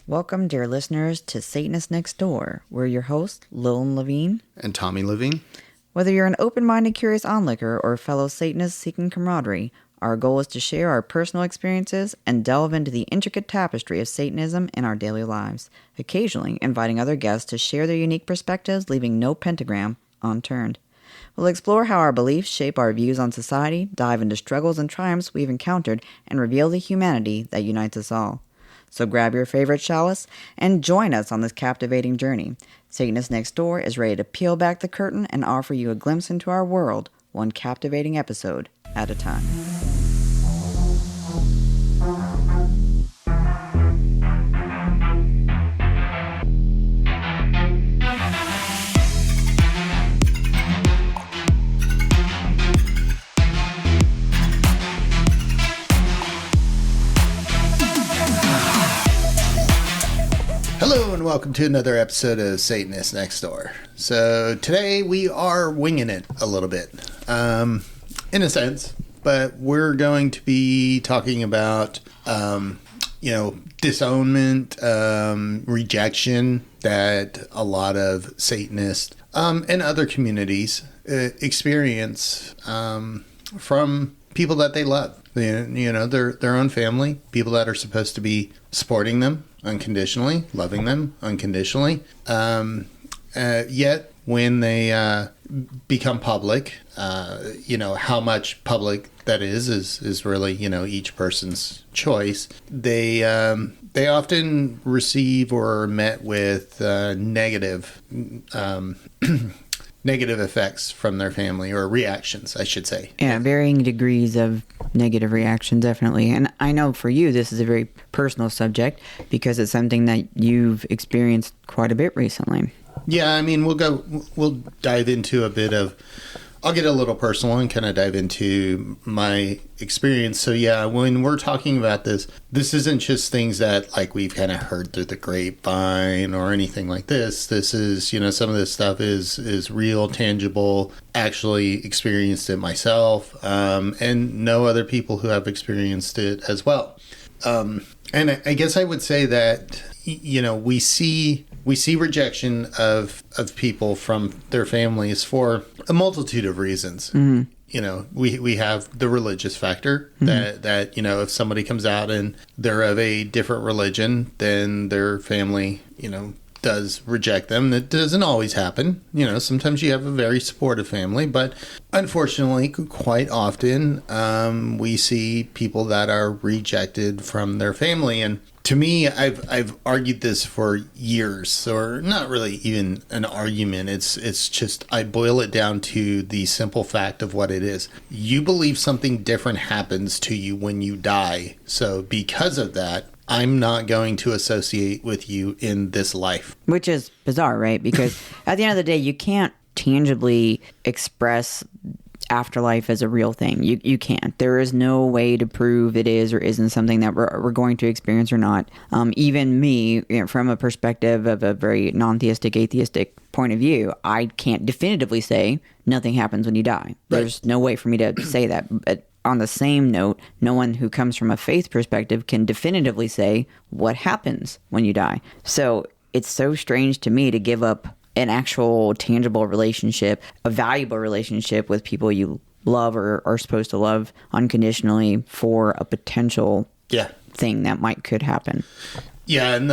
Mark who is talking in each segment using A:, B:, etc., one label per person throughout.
A: Welcome, dear listeners, to Satanists Nextdoor. We're your hosts, Lilin Levine
B: and Tommy Lilin.
A: Whether you're an open-minded, curious onlooker or a fellow Satanist seeking camaraderie, our goal is to share our personal experiences and delve into the intricate tapestry of Satanism in our daily lives, occasionally inviting other guests to share their unique perspectives, leaving no pentagram unturned. We'll explore how our beliefs shape our views on society, dive into struggles and triumphs we've encountered, and reveal the humanity that unites us all. So grab your favorite chalice and join us on this captivating journey. Satanists Nextdoor is ready to peel back the curtain and offer you a glimpse into our world, one captivating episode at a time.
B: Hello and welcome to another episode of Satanists Nextdoor. So today we are winging it a little bit, in a sense, but we're going to be talking about, disownment, rejection that a lot of Satanists and other communities experience from people that they love. Their own family, people that are supposed to be supporting them unconditionally, loving them unconditionally. Yet when they become public, how much public that is really, each person's choice. They often receive or are met with negative effects from their family, or reactions, I should say.
A: Yeah, varying degrees of negative reaction, definitely. And I know for you, this is a very personal subject because it's something that you've experienced quite a bit recently.
B: Yeah, I mean, we'll dive into a bit of, I'll get a little personal and kind of dive into my experience. So yeah, when we're talking about this isn't just things that like we've kind of heard through the grapevine or anything like this. This is, some of this stuff is real, tangible, actually experienced it myself, and know other people who have experienced it as well. And I guess I would say that, we see rejection of people from their families for a multitude of reasons. Mm-hmm. We have the religious factor, mm-hmm. that if somebody comes out and they're of a different religion, then their family, does reject them. That doesn't always happen. Sometimes you have a very supportive family, but unfortunately, quite often, we see people that are rejected from their family. And to me, I've argued this for years, or not really even an argument. It's just, I boil it down to the simple fact of what it is. You believe something different happens to you when you die. So because of that, I'm not going to associate with you in this life.
A: Which is bizarre, right? Because at the end of the day, you can't tangibly express afterlife as a real thing. You can't. There is no way to prove it is or isn't something that we're going to experience or not. Even me, from a perspective of a very non-theistic, atheistic point of view, I can't definitively say nothing happens when you die. Right. There's no way for me to say that. But on the same note, no one who comes from a faith perspective can definitively say what happens when you die. So it's so strange to me to give up an actual tangible relationship, a valuable relationship with people you love or are supposed to love unconditionally for a potential thing that could happen.
B: Yeah, and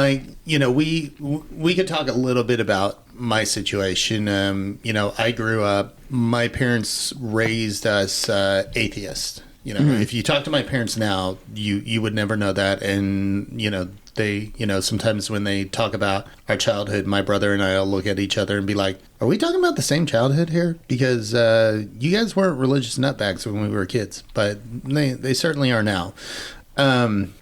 B: we could talk a little bit about my situation. I grew up, my parents raised us atheists. Mm-hmm. If you talk to my parents now, you would never know that. And, they, sometimes when they talk about our childhood, my brother and I will look at each other and be like, are we talking about the same childhood here? Because you guys weren't religious nutbags when we were kids, but they certainly are now. And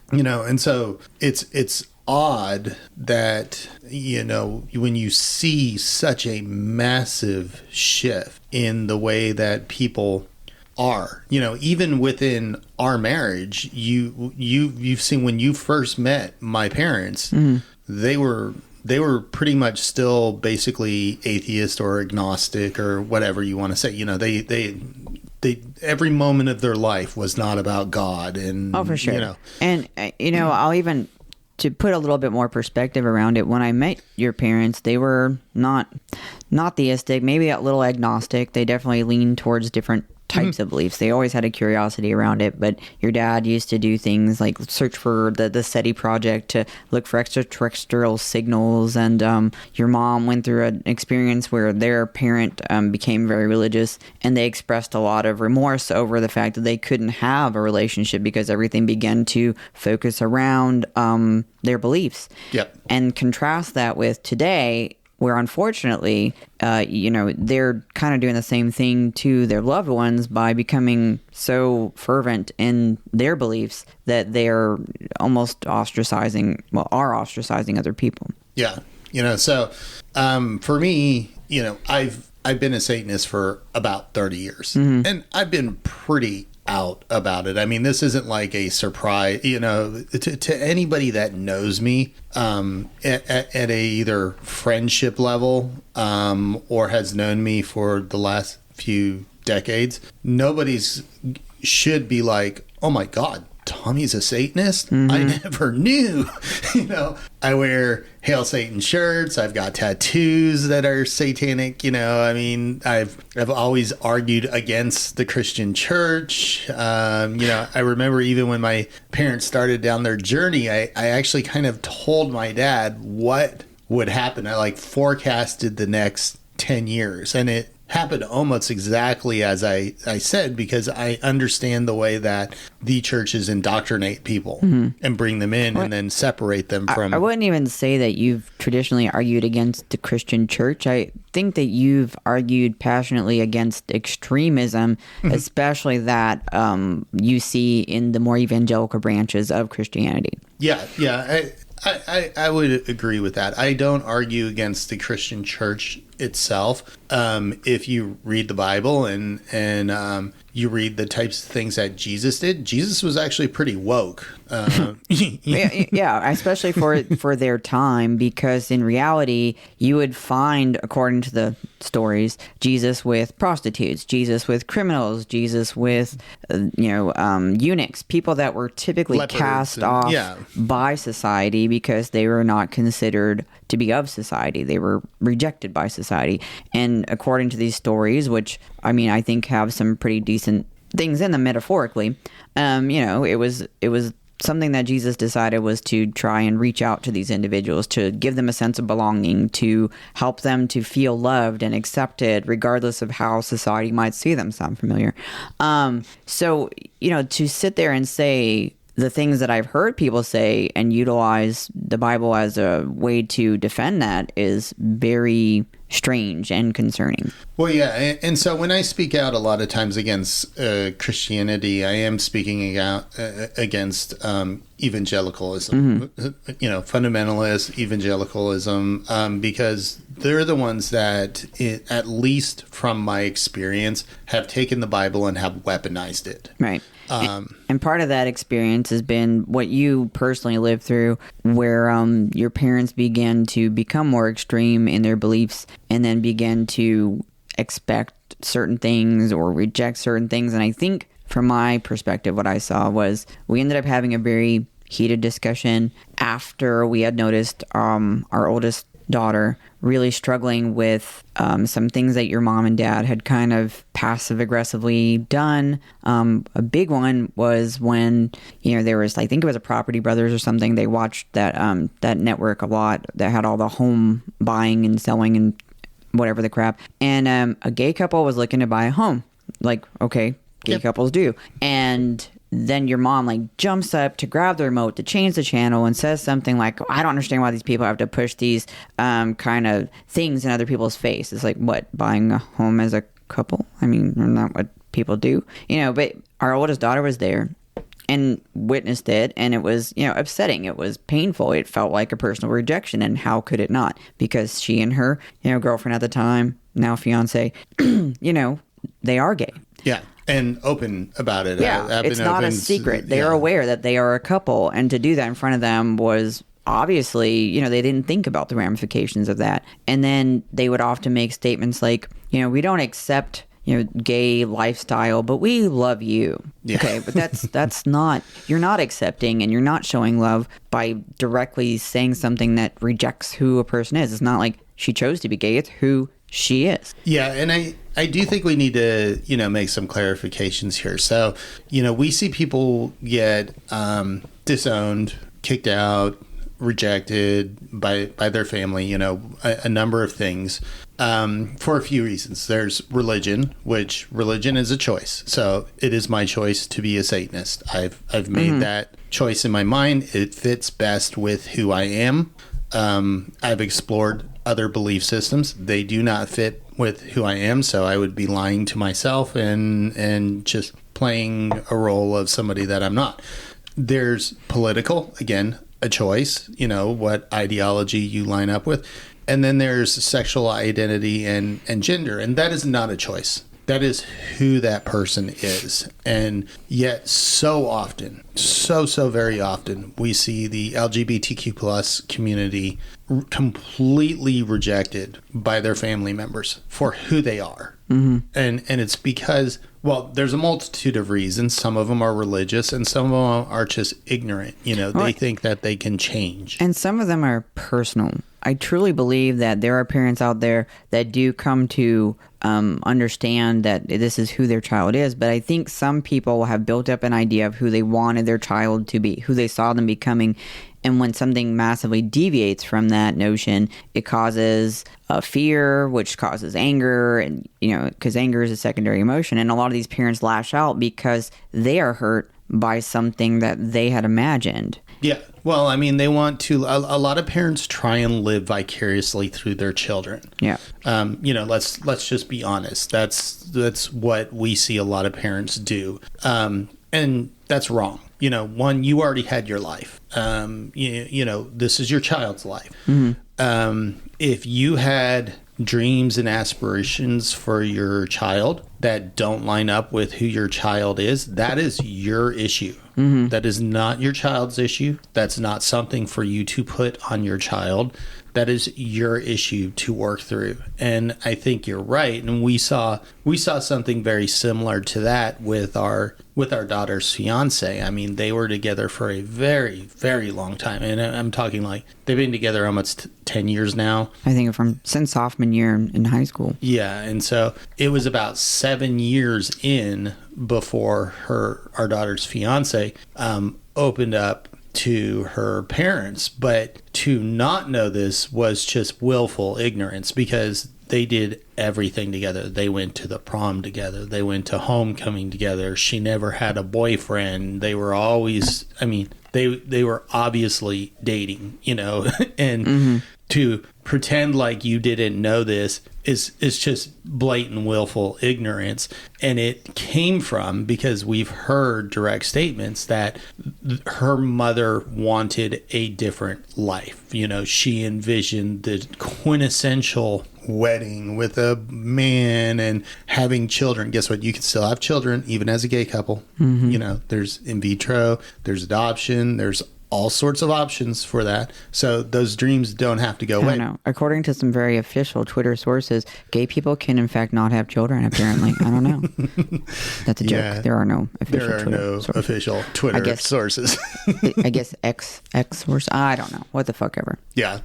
B: so it's odd that, when you see such a massive shift in the way that people are, even within our marriage, you've seen when you first met my parents, mm-hmm. they were pretty much still basically atheist or agnostic or whatever you want to say. They every moment of their life was not about God. And
A: for sure. And I'll even to put a little bit more perspective around it, when I met your parents, they were not theistic, maybe a little agnostic. They definitely leaned towards different types of beliefs. They always had a curiosity around it, but your dad used to do things like search for the SETI project to look for extraterrestrial signals, and your mom went through an experience where their parent became very religious, and they expressed a lot of remorse over the fact that they couldn't have a relationship because everything began to focus around their beliefs.
B: Yep.
A: And contrast that with today, where unfortunately, they're kind of doing the same thing to their loved ones by becoming so fervent in their beliefs that they're almost ostracizing other people.
B: Yeah. So for me, I've been a Satanist for about 30 years, and I've been pretty out about it. I mean, this isn't like a surprise, to anybody that knows me at a either friendship level or has known me for the last few decades. Nobody's should be like, oh my God, Tommy's a Satanist? I never knew. I wear Hail Satan shirts. I've got tattoos that are satanic. I've always argued against the Christian church. I remember even when my parents started down their journey, I actually kind of told my dad what would happen. I forecasted the next 10 years, and it happened almost exactly as I said, because I understand the way that the churches indoctrinate people and bring them in and then separate them from...
A: I wouldn't even say that you've traditionally argued against the Christian church. I think that you've argued passionately against extremism, especially that you see in the more evangelical branches of Christianity.
B: Yeah. I would agree with that. I don't argue against the Christian church itself. If you read the Bible and you read the types of things that Jesus did, Jesus was actually pretty woke.
A: Yeah, especially for their time, because in reality, you would find, according to the stories, Jesus with prostitutes, Jesus with criminals, Jesus with eunuchs, people that were typically cast off by society because they were not considered to be of society. They were rejected by society. And according to these stories, which I think have some pretty decent things in them metaphorically, it was something that Jesus decided was to try and reach out to these individuals, to give them a sense of belonging, to help them to feel loved and accepted, regardless of how society might see them. Sound familiar? So, to sit there and say the things that I've heard people say and utilize the Bible as a way to defend that is very strange and concerning.
B: Well, yeah, and so when I speak out a lot of times against Christianity, I am speaking out against evangelicalism, fundamentalist evangelicalism, because they're the ones that, at least from my experience, have taken the Bible and have weaponized it.
A: Right. And part of that experience has been what you personally lived through, where your parents began to become more extreme in their beliefs and then began to expect certain things or reject certain things. And I think from my perspective, what I saw was we ended up having a very heated discussion after we had noticed our oldest daughter really struggling with some things that your mom and dad had kind of passive aggressively done. A big one was when, there was, I think it was a Property Brothers or something. They watched that network a lot that had all the home buying and selling and whatever the crap. And a gay couple was looking to buy a home. Like, okay, gay couples do. And then your mom jumps up to grab the remote to change the channel and says something like, I don't understand why these people have to push these kind of things in other people's face. It's like, what, buying a home as a couple? Isn't that what people do? But our oldest daughter was there and witnessed it, and it was, upsetting. It was painful. It felt like a personal rejection, and how could it not? Because she and her, girlfriend at the time, now fiance, they are gay.
B: Yeah. And open about it.
A: Yeah, it's not a secret. They're aware that they are a couple. And to do that in front of them was obviously, they didn't think about the ramifications of that. And then they would often make statements like, we don't accept, gay lifestyle, but we love you.
B: Yeah.
A: Okay, but that's not, you're not accepting and you're not showing love by directly saying something that rejects who a person is. It's not like she chose to be gay, it's who she is.
B: Yeah, and I do think we need to, make some clarifications here. So, we see people get disowned, kicked out, rejected by their family, a number of things for a few reasons. There's religion, which religion is a choice. So it is my choice to be a Satanist. I've made that choice in my mind. It fits best with who I am. I've explored other belief systems. They do not fit with who I am, so I would be lying to myself and just playing a role of somebody that I'm not. There's political, again, a choice, what ideology you line up with. And then there's sexual identity and gender, and that is not a choice. That is who that person is. And yet so often, so very often, we see the LGBTQ plus community completely rejected by their family members for who they are. Mm-hmm. And it's because, well, there's a multitude of reasons. Some of them are religious and some of them are just ignorant. They think that they can change.
A: And some of them are personal. I truly believe that there are parents out there that do come to understand that this is who their child is. But I think some people have built up an idea of who they wanted their child to be, who they saw them becoming. And when something massively deviates from that notion, it causes fear, which causes anger, and because anger is a secondary emotion. And a lot of these parents lash out because they are hurt by something that they had imagined.
B: Yeah. Well, I mean, they want to, a lot of parents try and live vicariously through their children. Yeah. Let's just be honest. That's what we see a lot of parents do. And that's wrong. One, you already had your life. This is your child's life. Mm-hmm. If you had dreams and aspirations for your child that don't line up with who your child is, that is your issue. Mm-hmm. That is not your child's issue. That's not something for you to put on your child. That is your issue to work through. And I think you're right. And we saw something very similar to that with our daughter's fiance. I mean, they were together for a very, very long time. And I'm talking like they've been together almost 10 years now.
A: I think since sophomore year in high school.
B: Yeah. And so it was about 7 years in before our daughter's fiance opened up to her parents. But to not know this was just willful ignorance, because they did everything together. They went to the prom together. They went to homecoming together. She never had a boyfriend. They were always, they were obviously dating, and mm-hmm. to pretend like you didn't know this is just blatant willful ignorance. And it came from, because we've heard direct statements that her mother wanted a different life. She envisioned the quintessential wedding with a man and having children. Guess what? You can still have children even as a gay couple. Mm-hmm. There's in vitro, there's adoption, there's all sorts of options for that. So those dreams don't have to go away.
A: No. According to some very official Twitter sources, gay people can in fact not have children, apparently. I don't know. That's a joke.
B: Yeah,
A: there are no official
B: Twitter sources.
A: I guess X source. I don't know. What the fuck ever.
B: Yeah.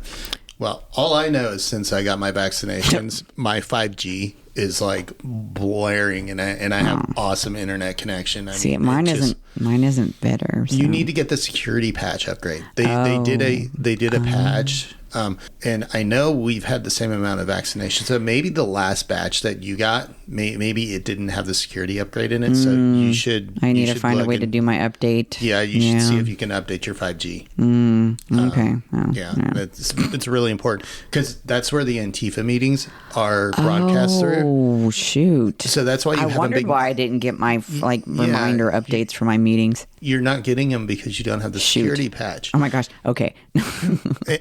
B: Well, all I know is since I got my vaccinations, my 5G is like blaring, and I have awesome internet connection.
A: Mine isn't better. So.
B: You need to get the security patch upgrade. They did a patch. And I know we've had the same amount of vaccinations. So maybe the last batch that you got, maybe it didn't have the security upgrade in it. So you should.
A: I need to find a way to do my update.
B: Yeah, you should see if you can update your 5G.
A: Okay.
B: It's really important, because that's where the Antifa meetings are broadcast through.
A: Oh shoot!
B: So that's why
A: I wondered why I didn't get my reminder updates for my meetings.
B: You're not getting them because you don't have the security patch.
A: Oh my gosh. Okay.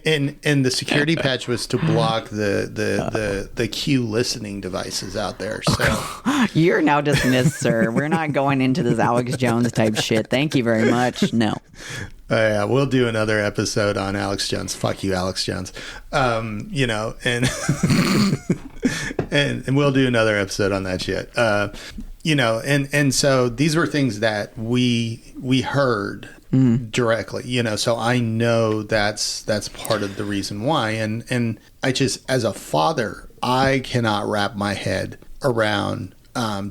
B: and the security patch was to block the Q listening devices out there. So
A: you're now dismissed, sir. We're not going into this Alex Jones type shit. Thank you very much. No.
B: Yeah, we'll do another episode on Alex Jones. Fuck you, Alex Jones. You know, and and we'll do another episode on that shit. You know, and so these were things that we heard directly, you know, so I know that's part of the reason why. And I just, as a father, I cannot wrap my head around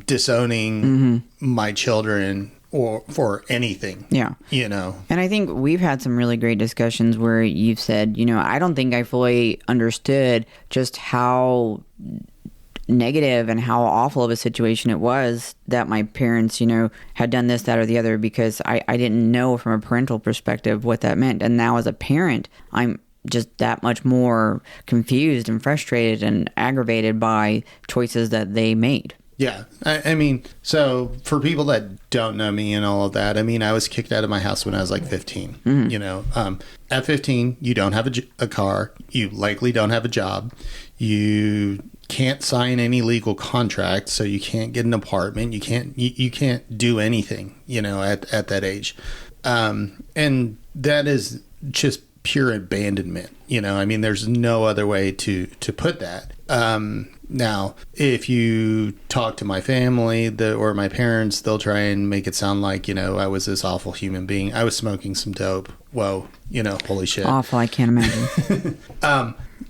B: disowning my children or for anything.
A: Yeah.
B: You know.
A: And I think we've had some really great discussions where you've said, you know, I don't think I fully understood just how negative and how awful of a situation it was that my parents, you know, had done this, that, or the other, because I didn't know from a parental perspective what that meant. And now as a parent, I'm just that much more confused and frustrated and aggravated by choices that they made.
B: Yeah. I mean, so for people that don't know me and all of that, I mean, I was kicked out of my house when I was like 15. You know, at 15, you don't have a car. You likely don't have a job. You can't sign any legal contract, so you can't get an apartment. You can't do anything, you know, at that age. And that is just pure abandonment. You know, I mean, there's no other way to put that. Now, if you talk to my family or my parents, they'll try and make it sound like, you know, I was this awful human being. I was smoking some dope. Whoa, you know, holy shit.
A: Awful, I can't imagine.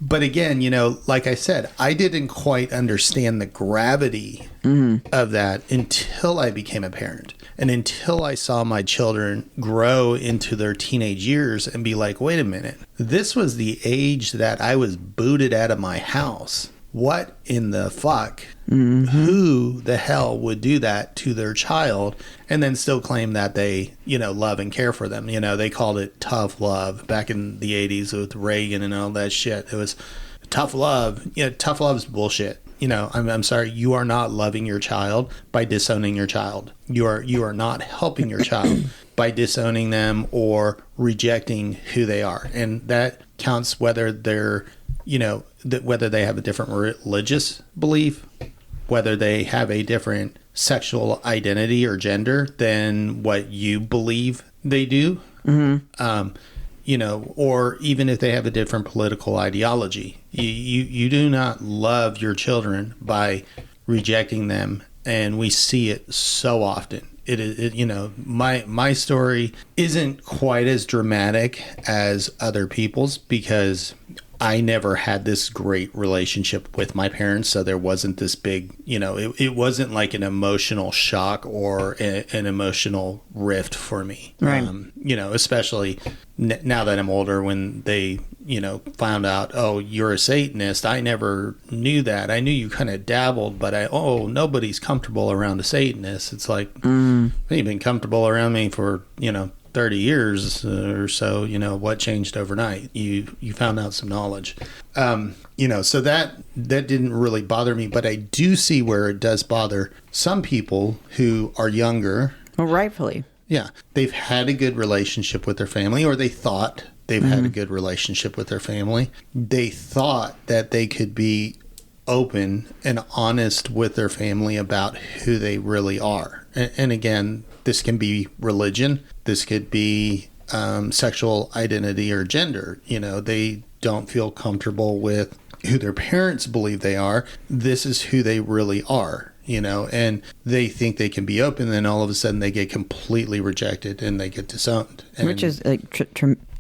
B: But again, you know, like I said, I didn't quite understand the gravity of that until I became a parent. And until I saw my children grow into their teenage years and be like, wait a minute, this was the age that I was booted out of my house. What in the fuck? Who the hell would do that to their child and then still claim that they, you know, love and care for them? You know, they called it tough love back in the 80s with Reagan and all that shit. It was tough love. You know, tough love is bullshit. You know, I'm sorry, you are not loving your child by disowning your child. You are not helping your child by disowning them or rejecting who they are. And that counts whether they're, you know, whether they have a different religious belief, whether they have a different sexual identity or gender than what you believe they do, you know, or even if they have a different political ideology. You do not love your children by rejecting them, and we see it so often. It you know, my story isn't quite as dramatic as other people's because I never had this great relationship with my parents, so there wasn't this big, you know, it wasn't like an emotional shock or an emotional rift for me.
A: Right.
B: You know, especially now that I'm older, when they, you know, found out, oh, you're a Satanist. I never knew that. I knew you kind of dabbled, but nobody's comfortable around a Satanist. It's like, you've been comfortable around me for, you know, 30 years or so. You know, what changed overnight? You found out some knowledge. You know, so that didn't really bother me, but I do see where it does bother some people who are younger.
A: Well, rightfully.
B: Yeah. They've had a good relationship with their family, or they thought they've had a good relationship with their family. They thought that they could be open and honest with their family about who they really are. And again, this can be religion. This could be sexual identity or gender. You know, they don't feel comfortable with who their parents believe they are. This is who they really are, you know, and they think they can be open. Then all of a sudden they get completely rejected and they get disowned. And
A: which is like,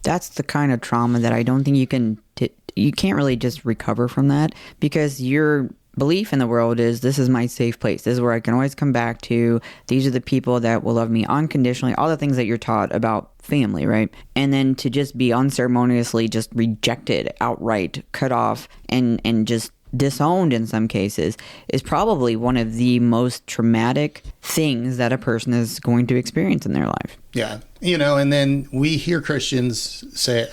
A: that's the kind of trauma that I don't think you can't really just recover from that, because your belief in the world is, this is my safe place. This is where I can always come back to. These are the people that will love me unconditionally. All the things that you're taught about family, right? And then to just be unceremoniously just rejected outright, cut off, and just disowned in some cases is probably one of the most traumatic things that a person is going to experience in their life.
B: Yeah. You know, and then we hear Christians say,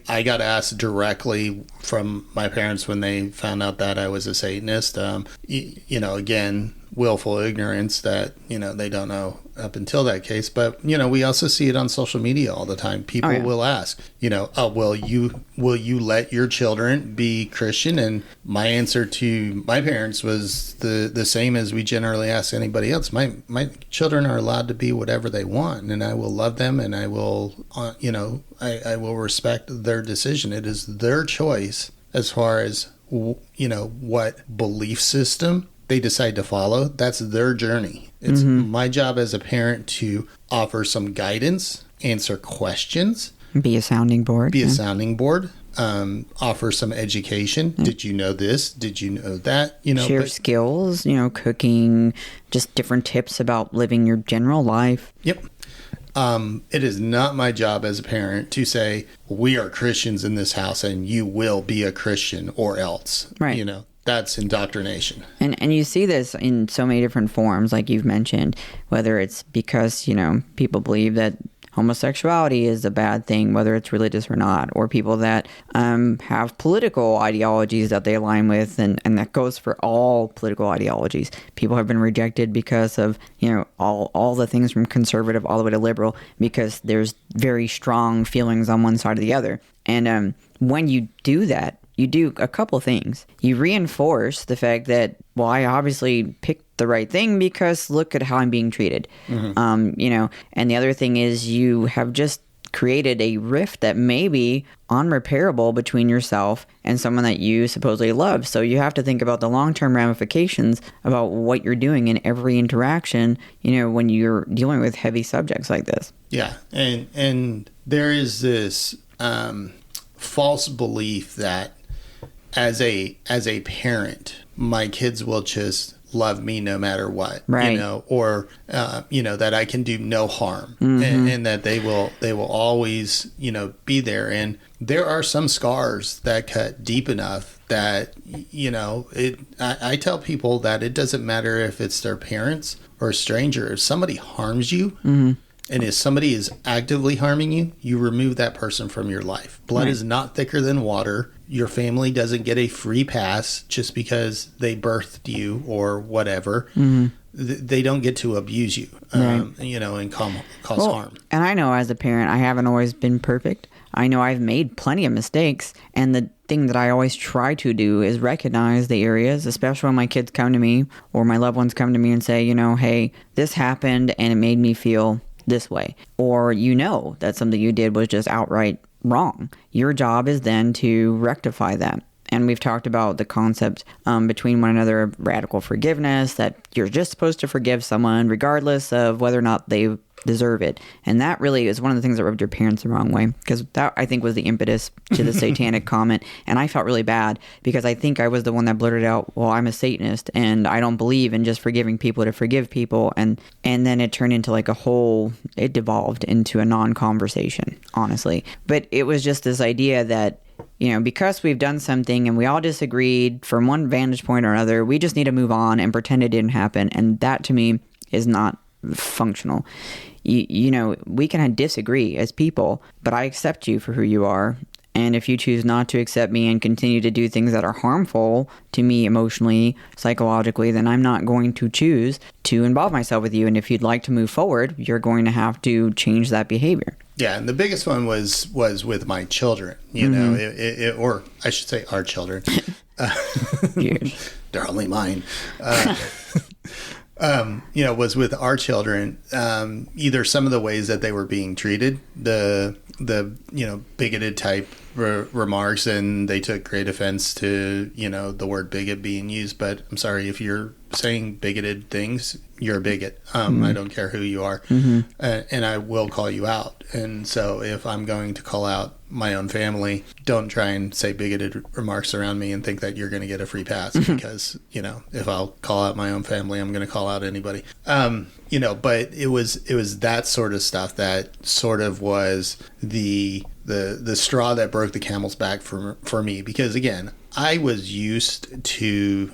B: I got asked directly from my parents when they found out that I was a Satanist. You know, again, willful ignorance that, they don't know up until that case. But, we also see it on social media all the time. People will ask, oh, will you let your children be Christian? And my answer to my parents was the same as we generally ask anybody else. My children are allowed to be whatever they want, and I will love them, and I will, I will respect their decision. It is their choice as far as, what belief system they decide to follow. That's their journey. It's my job as a parent to offer some guidance, answer questions,
A: be a sounding board.
B: Offer some education. Did you know this? Did you know that?
A: Share skills, cooking, just different tips about living your general life.
B: Yep. It is not my job as a parent to say, we are Christians in this house and you will be a Christian or else.
A: Right.
B: That's indoctrination.
A: And you see this in so many different forms, like you've mentioned, whether it's because, people believe that homosexuality is a bad thing, whether it's religious or not, or people that have political ideologies that they align with, and that goes for all political ideologies. People have been rejected because of, all the things from conservative all the way to liberal, because there's very strong feelings on one side or the other. And when you do that, you do a couple things. You reinforce the fact that, well, I obviously picked the right thing because look at how I'm being treated. And the other thing is you have just created a rift that may be unrepairable between yourself and someone that you supposedly love. So you have to think about the long-term ramifications about what you're doing in every interaction, when you're dealing with heavy subjects like this.
B: Yeah. And there is this false belief that as a parent, my kids will just love me no matter what,
A: right.
B: Or that I can do no harm, and that they will always, be there. And there are some scars that cut deep enough that, I tell people that it doesn't matter if it's their parents or a stranger. If somebody harms you, and if somebody is actively harming you, you remove that person from your life. Blood is not thicker than water. Your family doesn't get a free pass just because they birthed you or whatever. They don't get to abuse you, and cause harm.
A: And I know as a parent, I haven't always been perfect. I know I've made plenty of mistakes. And the thing that I always try to do is recognize the areas, especially when my kids come to me or my loved ones come to me and say, hey, this happened and it made me feel this way. Or that something you did was just outright wrong. Your job is then to rectify that. And we've talked about the concept between one another of radical forgiveness, that you're just supposed to forgive someone regardless of whether or not they deserve it. And that really is one of the things that rubbed your parents the wrong way, because that, I think, was the impetus to the satanic comment. And I felt really bad because I think I was the one that blurted out, well, I'm a Satanist and I don't believe in just forgiving people to forgive people. And then it turned into like it devolved into a non-conversation, honestly. But it was just this idea that, because we've done something and we all disagreed from one vantage point or another, we just need to move on and pretend it didn't happen. And that to me is not functional. We can disagree as people, but I accept you for who you are. And if you choose not to accept me and continue to do things that are harmful to me emotionally, psychologically, then I'm not going to choose to involve myself with you. And if you'd like to move forward, you're going to have to change that behavior.
B: Yeah, and the biggest one was with my children, or I should say our children. They're only mine. Was with our children, either some of the ways that they were being treated, the bigoted type remarks, and they took great offense to, the word bigot being used. But I'm sorry, if you're saying bigoted things, you're a bigot. I don't care who you are. And I will call you out. And so if I'm going to call out my own family, don't try and say bigoted remarks around me and think that you're going to get a free pass, because, if I'll call out my own family, I'm going to call out anybody. But it was that sort of stuff that sort of was the straw that broke the camel's back for me, because again, I was used to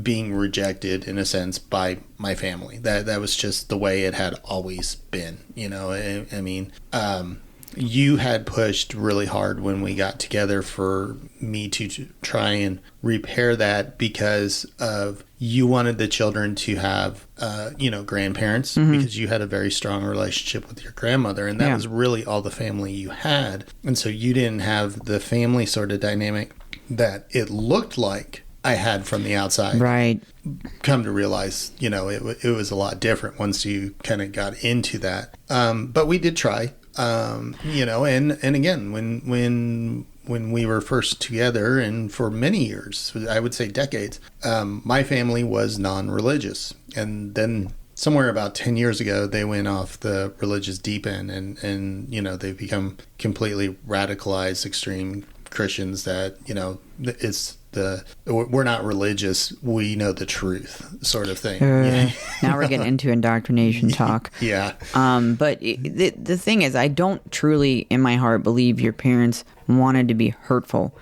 B: being rejected in a sense by my family. That was just the way it had always been. you had pushed really hard when we got together for me to try and repair that because of you wanted the children to have, grandparents because you had a very strong relationship with your grandmother. And that was really all the family you had. And so you didn't have the family sort of dynamic that it looked like I had from the outside.
A: Right.
B: Come to realize, it was a lot different once you kind of got into that. But we did try, and again, when we were first together and for many years, I would say decades, my family was non-religious. And then somewhere about 10 years ago, they went off the religious deep end and they've become completely radicalized, extreme Christians that, we're not religious, we know the truth sort of thing.
A: Now we're getting into indoctrination talk.
B: Yeah.
A: But the thing is, I don't truly in my heart believe your parents wanted to be hurtful.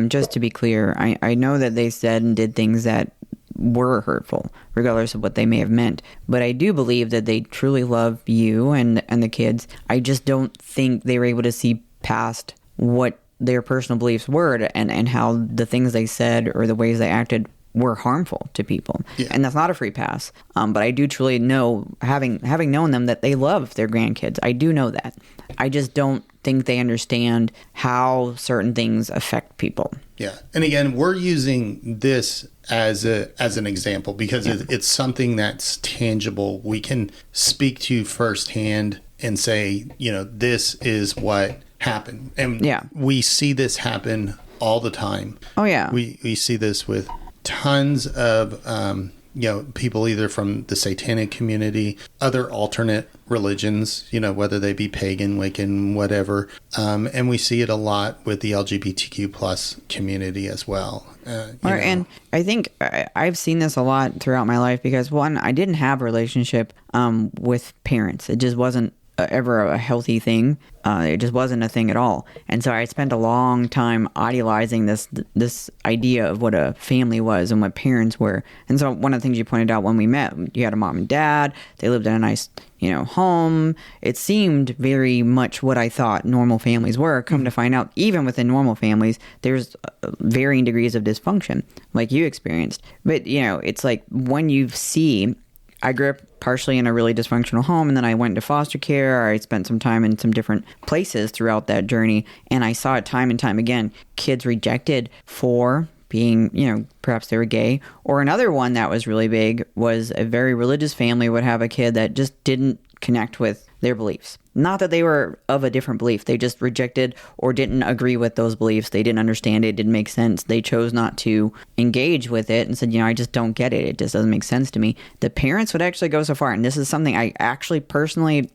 A: Just to be clear, I know that they said and did things that were hurtful, regardless of what they may have meant. But I do believe that they truly love you and the kids. I just don't think they were able to see past what their personal beliefs were and how the things they said or the ways they acted were harmful to people. Yeah. And that's not a free pass. But I do truly know, having known them, that they love their grandkids. I do know that. I just don't think they understand how certain things affect people.
B: Yeah. And again, we're using this as an example because it's something that's tangible. We can speak to firsthand and say, this is what happened. And we see this happen all the time.
A: Oh, yeah.
B: We see this with tons of, people either from the satanic community, other alternate religions, whether they be pagan, Wiccan, whatever. And we see it a lot with the LGBTQ plus community as well.
A: And I think I've seen this a lot throughout my life because, one, I didn't have a relationship with parents. It just wasn't ever a healthy thing. It just wasn't a thing at all. And so I spent a long time idealizing this idea of what a family was and what parents were. And so one of the things you pointed out when we met, you had a mom and dad. They lived in a nice, home. It seemed very much what I thought normal families were. Come to find out, even within normal families, there's varying degrees of dysfunction, like you experienced. But, it's like when you see... I grew up partially in a really dysfunctional home, and then I went into foster care. I spent some time in some different places throughout that journey, and I saw it time and time again. Kids rejected for being, perhaps they were gay. Or another one that was really big was a very religious family would have a kid that just didn't connect with their beliefs. Not that they were of a different belief. They just rejected or didn't agree with those beliefs. They didn't understand it. It didn't make sense. They chose not to engage with it and said, I just don't get it. It just doesn't make sense to me. The parents would actually go so far. And this is something I actually personally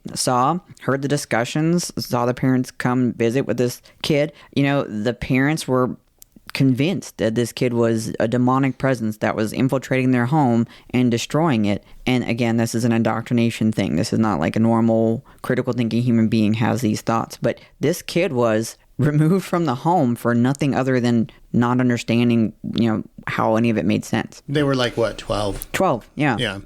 A: heard the discussions, saw the parents come visit with this kid. The parents were convinced that this kid was a demonic presence that was infiltrating their home and destroying it. And again, this is an indoctrination thing. This is not like a normal critical thinking human being has these thoughts. But this kid was removed from the home for nothing other than not understanding, how any of it made sense.
B: They were like, what, 12?
A: 12, yeah.
B: Yeah.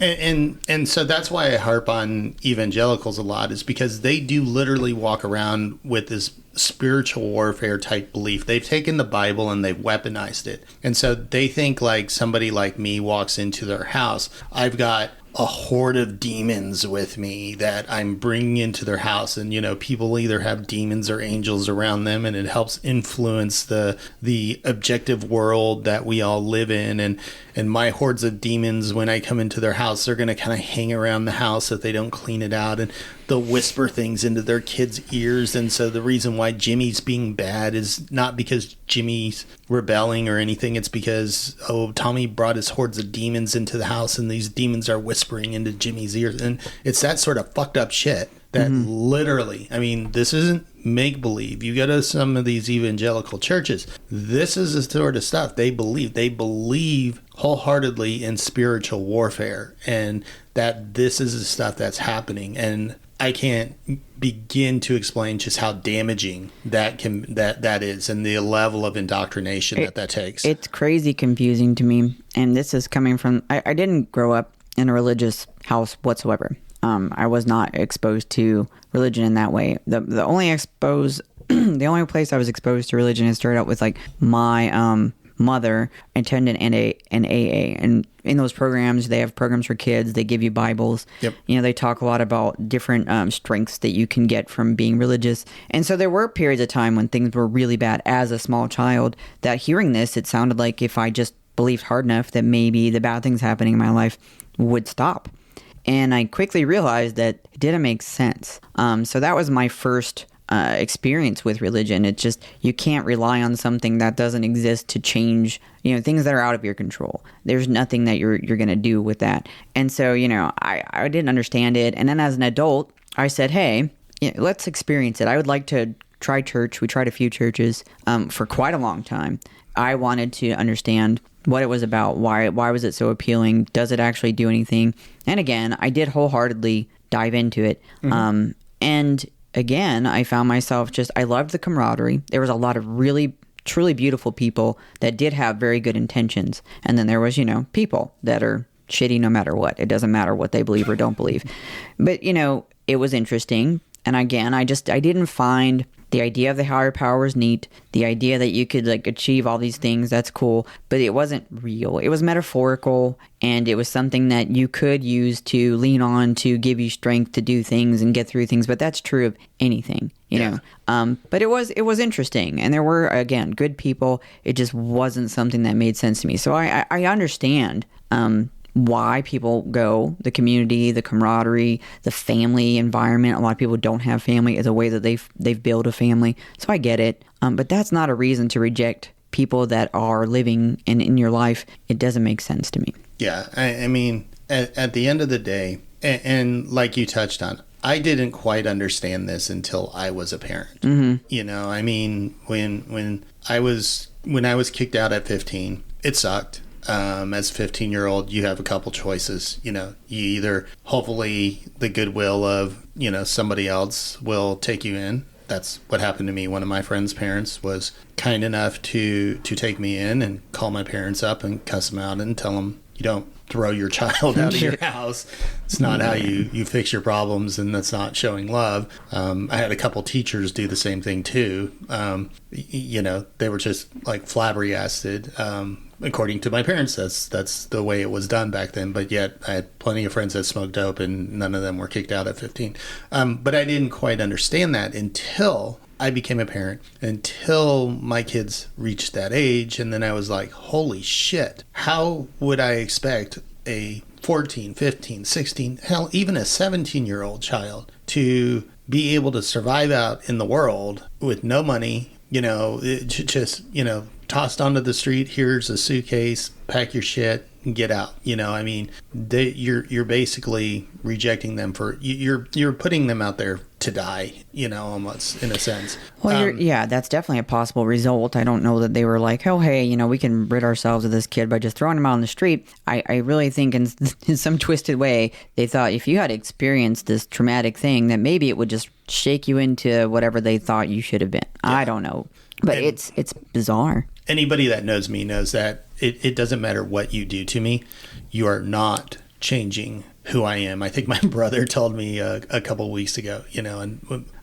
B: And so that's why I harp on evangelicals a lot, is because they do literally walk around with this spiritual warfare type belief. They've taken the Bible and they've weaponized it. And so they think like somebody like me walks into their house, I've got a horde of demons with me that I'm bringing into their house. And, people either have demons or angels around them, and it helps influence the objective world that we all live in. And my hordes of demons, when I come into their house, they're going to kind of hang around the house if they don't clean it out. And they'll whisper things into their kids' ears. And so the reason why Jimmy's being bad is not because Jimmy's rebelling or anything. It's because, Tommy brought his hordes of demons into the house, and these demons are whispering into Jimmy's ears. And it's that sort of fucked up shit that literally, this isn't make-believe. You go to some of these evangelical churches, this is the sort of stuff they believe. They believe wholeheartedly in spiritual warfare, and that this is the stuff that's happening. And I can't begin to explain just how damaging that is, and the level of indoctrination that takes. It's
A: crazy confusing to me, and this is coming from... I didn't grow up in a religious house whatsoever. I was not exposed to religion in that way. The only the only place I was exposed to religion is started out with like my mother attended an AA, and in those programs they have programs for kids. They give you Bibles.
B: Yep.
A: They talk a lot about different strengths that you can get from being religious. And so there were periods of time when things were really bad as a small child, that hearing this, it sounded like if I just believed hard enough that maybe the bad things happening in my life would stop. And I quickly realized that it didn't make sense. So that was my first experience with religion. It's just, you can't rely on something that doesn't exist to change, things that are out of your control. There's nothing that you're going to do with that. And so, I didn't understand it. And then as an adult, I said, hey, let's experience it. I would like to try church. We tried a few churches for quite a long time. I wanted to understand what it was about. Why was it so appealing? Does it actually do anything? And again, I did wholeheartedly dive into it. Mm-hmm. And again, I found myself I loved the camaraderie. There was a lot of really, truly beautiful people that did have very good intentions. And then there was, people that are shitty no matter what. It doesn't matter what they believe or don't believe. But, it was interesting. And again, I didn't find the idea of the higher power was neat. The idea that you could achieve all these things, that's cool. But it wasn't real. It was metaphorical, and it was something that you could use to lean on to give you strength to do things and get through things. But that's true of anything, you know. But it was interesting, and there were, again, good people. It just wasn't something that made sense to me. So I understand why people go, the community, the camaraderie, the family environment. A lot of people don't have family as a way that they've built a family. So I get it. But that's not a reason to reject people that are living in your life. It doesn't make sense to me.
B: Yeah. I mean, at the end of the day, and like you touched on, I didn't quite understand this until I was a parent. Mm-hmm. I mean, when I was kicked out at 15, it sucked. As a 15-year-old, you have a couple choices. You either, hopefully the goodwill of, somebody else will take you in. That's what happened to me. One of my friend's parents was kind enough to take me in and call my parents up and cuss them out and tell them, you don't throw your child out of your house. It's not how you fix your problems, and that's not showing love. I had a couple teachers do the same thing too. They were just flabbergasted. According to my parents, that's the way it was done back then. But yet I had plenty of friends that smoked dope, and none of them were kicked out at 15. But I didn't quite understand that until I became a parent, until my kids reached that age. And then I was like, holy shit, how would I expect a 14, 15, 16, hell, even a 17-year-old child to be able to survive out in the world with no money, tossed onto the street, here's a suitcase, pack your shit and get out. You're basically rejecting them for, you're putting them out there to die, almost in a sense.
A: Well, that's definitely a possible result. I don't know that they were like, oh, hey, we can rid ourselves of this kid by just throwing him out on the street. I really think in some twisted way, they thought if you had experienced this traumatic thing, that maybe it would just shake you into whatever they thought you should have been. Yeah. I don't know. But it's bizarre. Anybody
B: that knows me knows that it doesn't matter what you do to me. You are not changing who I am. I think my brother told me a couple of weeks ago, and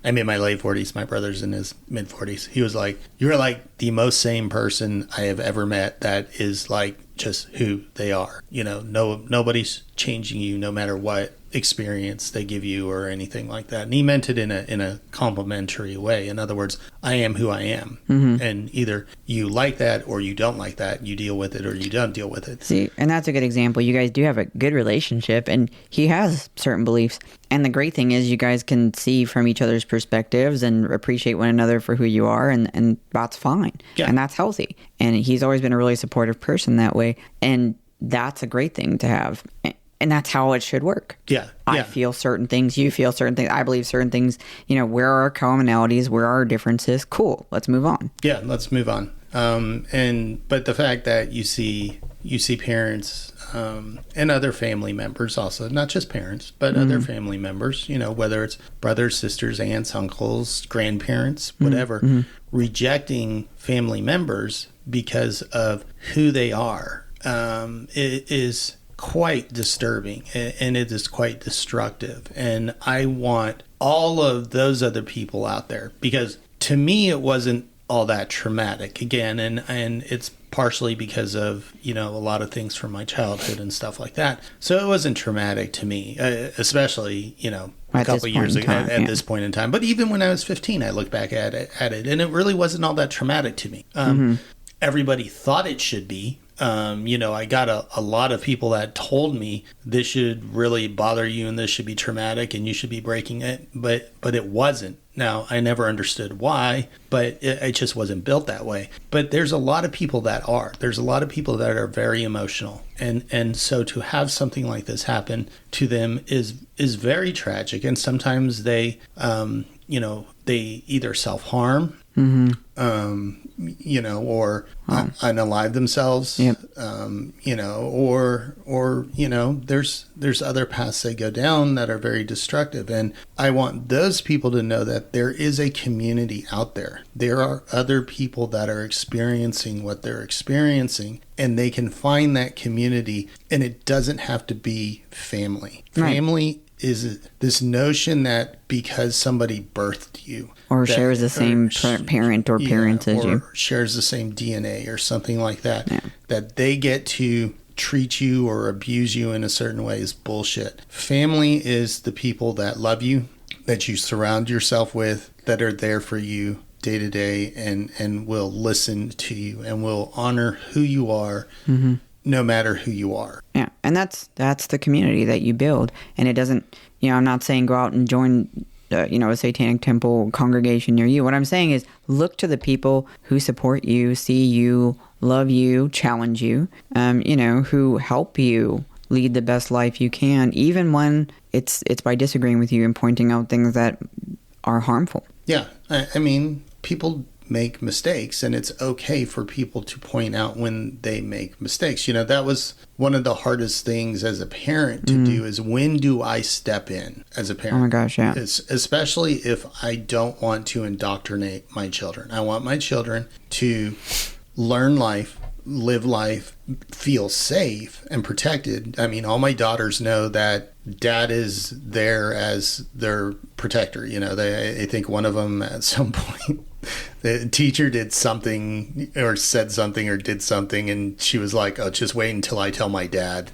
B: I'm in my late 40s. My brother's in his mid 40s. He was like, you're like the most sane person I have ever met that is like just who they are. Nobody's changing you no matter what experience they give you or anything like that. And he meant it in a complimentary way. In other words, I am who I am. Mm-hmm. And either you like that or you don't like that. You deal with it or you don't deal with it.
A: See, and that's a good example. You guys do have a good relationship, and he has certain beliefs. And the great thing is you guys can see from each other's perspectives and appreciate one another for who you are, and that's fine. Yeah. And that's healthy. And he's always been a really supportive person that way. And that's a great thing to have. And that's how it should work.
B: Yeah.
A: I feel certain things. You feel certain things. I believe certain things. Where are our commonalities? Where are our differences? Cool. Let's move on.
B: Yeah, let's move on. But the fact that you see parents and other family members also, not just parents, but other family members, whether it's brothers, sisters, aunts, uncles, grandparents, whatever, rejecting family members because of who they are, it is quite disturbing, and it is quite destructive. And I want all of those other people out there, because to me it wasn't all that traumatic again, and it's partially because of, you know, a lot of things from my childhood and stuff like that. So it wasn't traumatic to me, especially, you know, a couple years ago at this point in time. But even when I was 15, I look back at it, and it really wasn't all that traumatic to me. Everybody thought it should be. You know, I got a lot of people that told me this should really bother you and this should be traumatic and you should be breaking it, but it wasn't. Now, I never understood why, but it just wasn't built that way. But there's a lot of people that are. There's a lot of people that are very emotional. And so to have something like this happen to them is very tragic. And sometimes they, you know, they either self-harm, you know, or unalive themselves, you know, or, you know, there's other paths they go down that are very destructive. And I want those people to know that there is a community out there. There are other people that are experiencing what they're experiencing, and they can find that community, and it doesn't have to be family. Right. Family is this notion that because somebody birthed you
A: or shares the same parent or parents as you,
B: shares the same DNA or something like that, that they get to treat you or abuse you in a certain way is bullshit. Family is the people that love you, that you surround yourself with, that are there for you day to day, and will listen to you and will honor who you are, no matter who you are.
A: Yeah, and that's the community that you build. And it doesn't, you know, I'm not saying go out and join, you know, a satanic temple congregation near you. What I'm saying is look to the people who support you, see you, love you, challenge you, you know, who help you lead the best life you can, even when it's by disagreeing with you and pointing out things that are harmful.
B: Yeah, I mean, people make mistakes, and it's okay for people to point out when they make mistakes. You know, that was one of the hardest things as a parent to do, is when do I step in as a parent?
A: Oh my gosh, yeah.
B: Especially if I don't want to indoctrinate my children. I want my children to learn life, live life, feel safe and protected. I mean, all my daughters know that dad is there as their protector. You know, I think one of them at some point, the teacher did something or said something or did something, and she was like, "Oh, just wait until I tell my dad."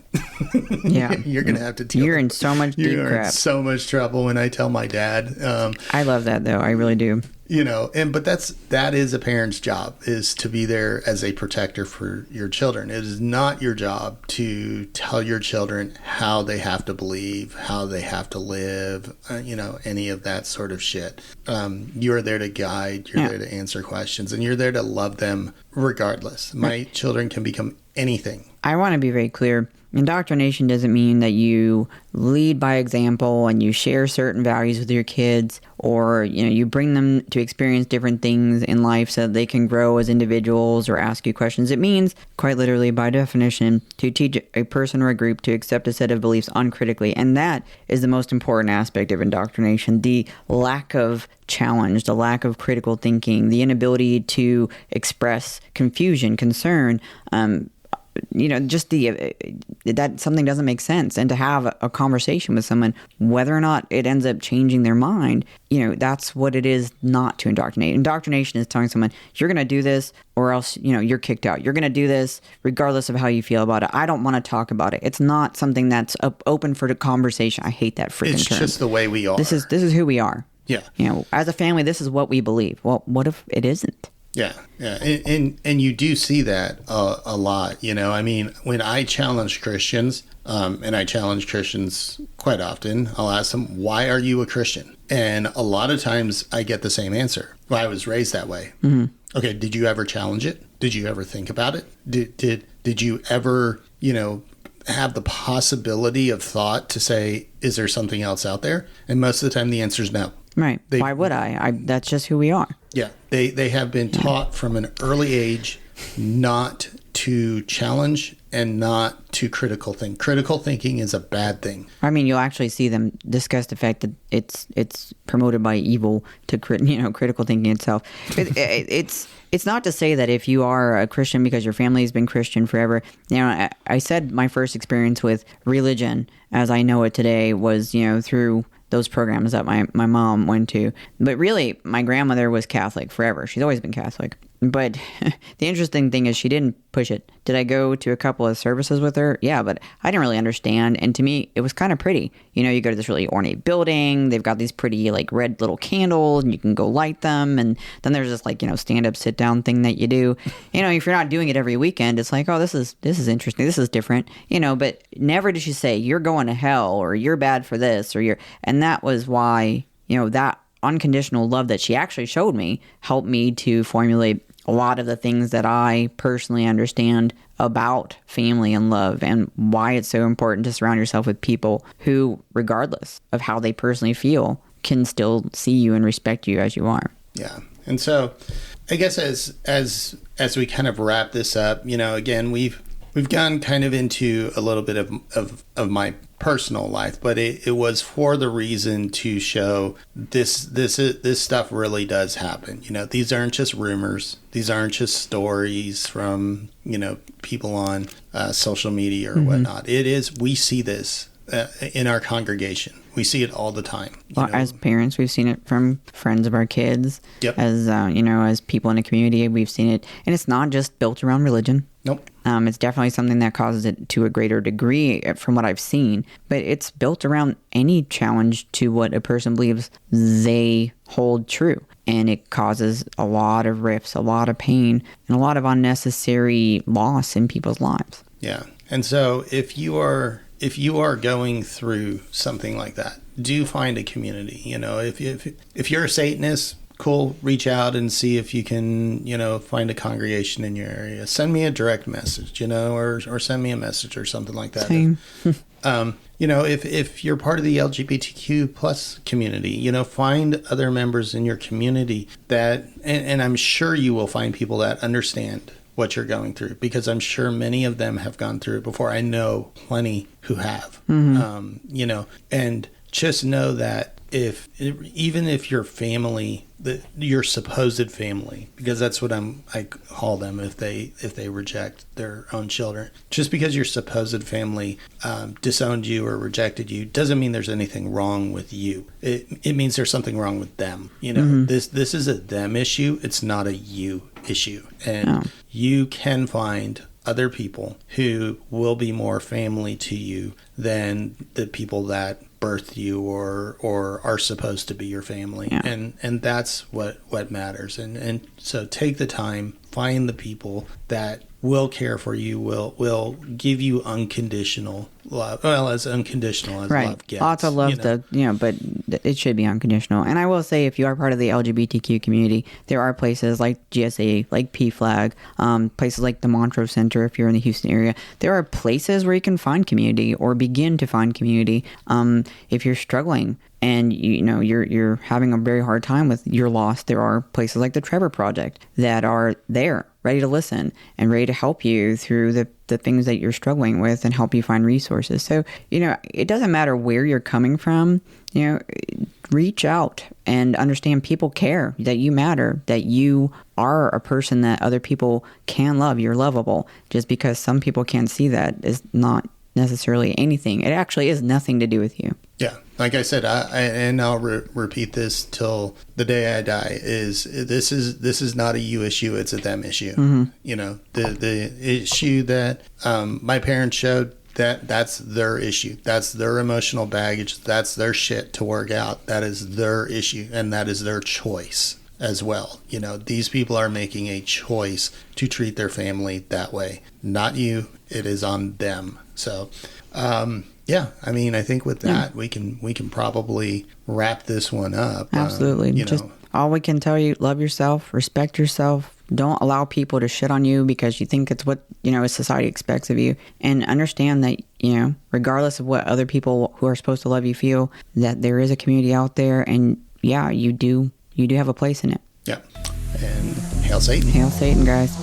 A: Yeah,
B: you're gonna have to deal.
A: You're in so much deep crap.
B: You're in so much trouble when I tell my dad.
A: I love that though. I really do.
B: You know, but that is a parent's job, is to be there as a protector for your children. It is not your job to tell your children how they have to believe, how they have to live, you know, any of that sort of shit. You are there to guide, you're there to answer questions, and you're there to love them regardless. My children can become anything.
A: I want to be very clear. Indoctrination doesn't mean that you lead by example and you share certain values with your kids, or, you know, you bring them to experience different things in life so that they can grow as individuals or ask you questions. It means, quite literally, by definition, to teach a person or a group to accept a set of beliefs uncritically. And that is the most important aspect of indoctrination: the lack of challenge, the lack of critical thinking, the inability to express confusion, concern, you know, just that something doesn't make sense, and to have a conversation with someone, whether or not it ends up changing their mind, you know, that's what it is not to indoctrinate. Indoctrination is telling someone, you're going to do this or else, you know, you're kicked out. You're going to do this regardless of how you feel about it. I don't want to talk about it. It's not something that's open for the conversation. I hate that freaking term.
B: It's just the way we are.
A: This is who we are.
B: Yeah.
A: You know, as a family, this is what we believe. Well, what if it isn't?
B: Yeah, and you do see that a lot. You know, I mean, when I challenge Christians, and I challenge Christians quite often, I'll ask them, "Why are you a Christian?" And a lot of times I get the same answer. Well, I was raised that way. Okay, did you ever challenge it? Did you ever think about it? Did you ever, you know, have the possibility of thought to say, is there something else out there? And most of the time the answer is no.
A: Right. Why would I? That's just who we are.
B: Yeah. They have been taught from an early age not to challenge and not to critical think. Critical thinking is a bad thing.
A: I mean, you'll actually see them discuss the fact that it's promoted by evil to critical thinking itself. It's not to say that if you are a Christian because your family has been Christian forever. I said my first experience with religion as I know it today was through those programs that my mom went to. But really, my grandmother was Catholic forever. She's always been Catholic. But the interesting thing is she didn't push it. Did I go to a couple of services with her? Yeah, but I didn't really understand. And to me, it was kind of pretty. You go to this really ornate building. They've got these pretty red little candles and you can go light them. And then there's this stand up, sit down thing that you do. If you're not doing it every weekend, it's like, oh, this is interesting. This is different. But never did she say you're going to hell or you're bad for this and that was why, that unconditional love that she actually showed me helped me to formulate a lot of the things that I personally understand about family and love and why it's so important to surround yourself with people who, regardless of how they personally feel, can still see you and respect you as you are.
B: Yeah. And so I guess as we kind of wrap this up, again, we've gone kind of into a little bit of my personal life, but it was for the reason to show this stuff really does happen. These aren't just rumors. These aren't just stories from, people on social media or whatnot. It is, we see this in our congregation. We see it all the time.
A: As parents, we've seen it from friends of our kids.
B: Yep.
A: As, as people in the community, we've seen it. And it's not just built around religion.
B: Nope.
A: It's definitely something that causes it to a greater degree from what I've seen. But it's built around any challenge to what a person believes they hold true. And it causes a lot of rifts, a lot of pain, and a lot of unnecessary loss in people's lives.
B: Yeah. And so if you are going through something like that, do find a community. If you're a Satanist, cool, reach out and see if you can, find a congregation in your area. Send me a direct message, or send me a message or something like that.
A: Same.
B: If you're part of the LGBTQ plus community, find other members in your community that, and I'm sure you will find people that understand what you're going through, because I'm sure many of them have gone through it before. I know plenty who have, and just know that even if your family, your supposed family, because that's what I call them if they reject their own children, just because your supposed family disowned you or rejected you doesn't mean there's anything wrong with you. It means there's something wrong with them. This is a them issue. It's not a you issue, and you can find other people who will be more family to you than the people that birthed you or are supposed to be your family.
A: Yeah.
B: And that's what matters. And so take the time, find the people that will care for you, will give you unconditional love. Well, as unconditional as love gets.
A: Lots of love, but it should be unconditional. And I will say, if you are part of the LGBTQ community, there are places like GSA, like PFLAG, places like the Montrose Center if you're in the Houston area. There are places where you can find community or begin to find community if you're struggling and you're having a very hard time with your loss. There are places like the Trevor Project that are there, ready to listen and ready to help you through the things that you're struggling with and help you find resources. So, it doesn't matter where you're coming from, reach out and understand people care, that you matter, that you are a person that other people can love. You're lovable. Just because some people can't see that is not necessarily anything. It actually is nothing to do with you.
B: Yeah. Like I said, and I'll repeat this till the day I die, this is not a you issue, it's a them issue. The issue that my parents showed, that's their issue. That's their emotional baggage. That's their shit to work out. That is their issue, and that is their choice as well. These people are making a choice to treat their family that way. Not you. It is on them. So, yeah, I think with that, we can probably wrap this one up.
A: Absolutely. Just all we can tell you, love yourself, respect yourself. Don't allow people to shit on you because you think it's what, society expects of you. And understand that, regardless of what other people who are supposed to love you feel, that there is a community out there. And yeah, you do have a place in it.
B: Yeah. And hail Satan.
A: Hail Satan, guys.